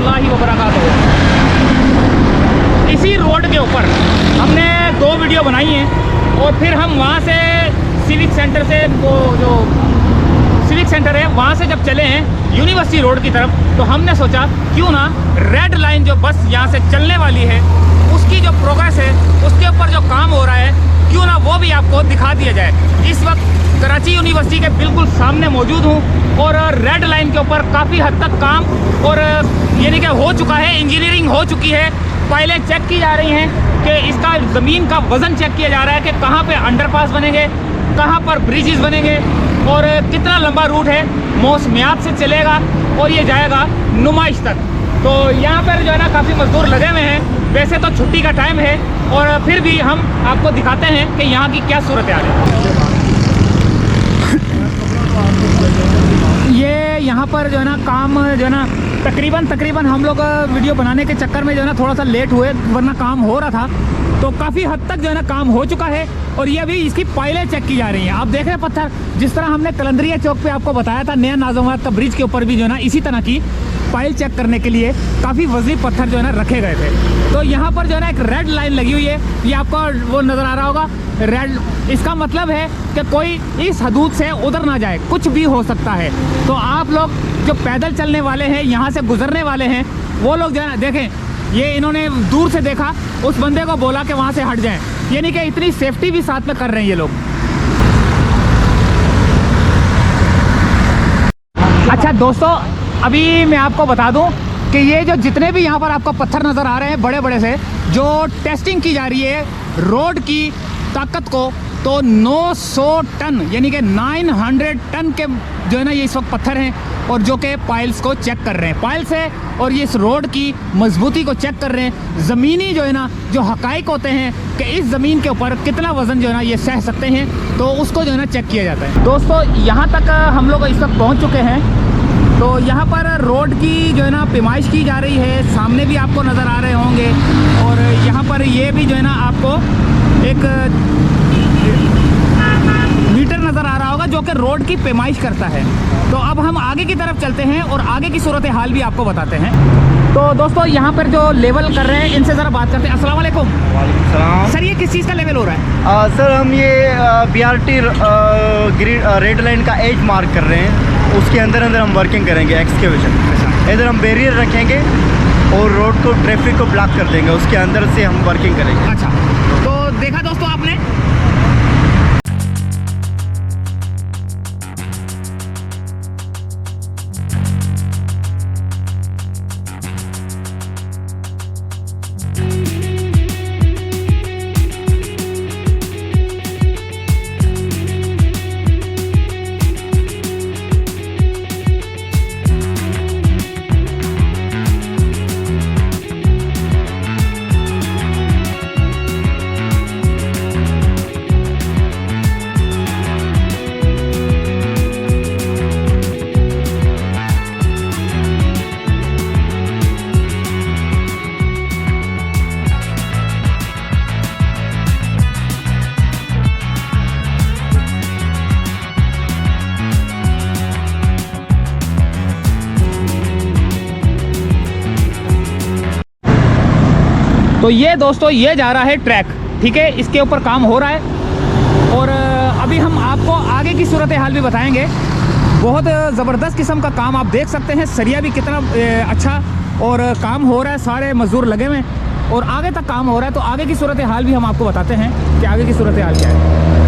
रहमतुल्लाहि व बरकातहू। इसी रोड के ऊपर हमने 2 वीडियो बनाई हैं और फिर हम वहाँ से सिविक सेंटर से वो जो सिविक सेंटर है वहाँ से जब चले हैं यूनिवर्सिटी रोड की तरफ, तो हमने सोचा क्यों ना रेड लाइन जो बस यहाँ से चलने वाली है उसकी जो प्रोग्रेस है, उसके ऊपर जो काम हो रहा है, क्यों ना वो भी आपको दिखा दिया जाए। इस वक्त कराची यूनिवर्सिटी के बिल्कुल सामने मौजूद हूँ और रेड लाइन के ऊपर काफ़ी हद तक काम और यानी कि हो चुका है, इंजीनियरिंग हो चुकी है। फाइलें चेक की जा रही हैं कि इसका ज़मीन का वज़न चेक किया जा रहा है कि कहाँ पे अंडरपास बनेंगे, कहाँ पर ब्रिजेस बनेंगे और कितना लंबा रूट है, मौसमियात से चलेगा और ये जाएगा नुमाइश तक। तो यहाँ पर जो है ना काफ़ी मजदूर लगे हुए हैं। वैसे तो छुट्टी का टाइम है और फिर भी हम आपको दिखाते हैं कि यहाँ की क्या सूरत हाल है। ये यहाँ पर जो है ना काम जो है ना तकरीबन हम लोग वीडियो बनाने के चक्कर में जो है ना थोड़ा सा लेट हुए, वरना काम हो रहा था। तो काफ़ी हद तक जो है ना काम हो चुका है और ये अभी इसकी पाइलें चेक की जा रही हैं। आप देख रहे हैं पत्थर, जिस तरह हमने कलंदरिया चौक पे आपको बताया था नया नाज़िमाबाद का ब्रिज के ऊपर भी जो है ना इसी तरह की पाइल चेक करने के लिए काफ़ी वज़नी पत्थर जो है ना रखे गए थे। तो यहाँ पर जो है ना एक रेड लाइन लगी हुई है, ये आपको वो नज़र आ रहा होगा रेड। इसका मतलब है कि कोई इस हदूद से उधर ना जाए, कुछ भी हो सकता है। तो आप लोग जो पैदल चलने वाले हैं, यहाँ से गुजरने वाले हैं, वो लोग जो है ना देखें, ये इन्होंने दूर से देखा, उस बंदे को बोला कि वहाँ से हट जाएं, यानी कि इतनी सेफ्टी भी साथ में कर रहे हैं ये लोग। अच्छा दोस्तों, अभी मैं आपको बता दूं कि ये जो जितने भी यहाँ पर आपको पत्थर नज़र आ रहे हैं बड़े बड़े से, जो टेस्टिंग की जा रही है रोड की ताकत को, तो 900 टन यानी कि 900 टन के जो है ना ये इस वक्त पत्थर हैं और जो कि पाइल्स को चेक कर रहे हैं, पाइल्स है और ये इस रोड की मजबूती को चेक कर रहे हैं। ज़मीनी जो है ना जो हकाइक होते हैं कि इस ज़मीन के ऊपर कितना वज़न जो है ना ये सह सकते हैं, तो उसको जो है ना चेक किया जाता है। दोस्तों यहाँ तक हम लोग इस वक्त पहुँच चुके हैं। तो यहाँ पर रोड की जो है ना पैमाइश की जा रही है, सामने भी आपको नज़र आ रहे होंगे और यहाँ पर ये भी जो है ना आपको एक मीटर नज़र आ रहा होगा जो कि रोड की पैमाइश करता है। तो अब हम आगे की तरफ चलते हैं और आगे की सूरत हाल भी आपको बताते हैं। तो दोस्तों यहाँ पर जो लेवल कर रहे हैं इनसे ज़रा बात करते हैं। अस्सलाम वालेकुम। वालेकुम सलाम। सर ये किस चीज़ का लेवल हो रहा है? सर हम ये BRT ग्रीन रेड लाइन का एज मार्क कर रहे हैं, उसके अंदर हम वर्किंग करेंगे एक्सकेवेशन। इधर हम बैरियर रखेंगे और रोड को ट्रैफिक को ब्लॉक कर देंगे, उसके अंदर से हम वर्किंग करेंगे। अच्छा, तो देखा दोस्तों आपने, तो ये दोस्तों ये जा रहा है ट्रैक, ठीक है, इसके ऊपर काम हो रहा है और अभी हम आपको आगे की सूरत हाल भी बताएंगे। बहुत ज़बरदस्त किस्म का काम आप देख सकते हैं, सरिया भी कितना अच्छा और काम हो रहा है, सारे मजदूर लगे हुए हैं और आगे तक काम हो रहा है। तो आगे की सूरत हाल भी हम आपको बताते हैं कि आगे की सूरत हाल क्या है।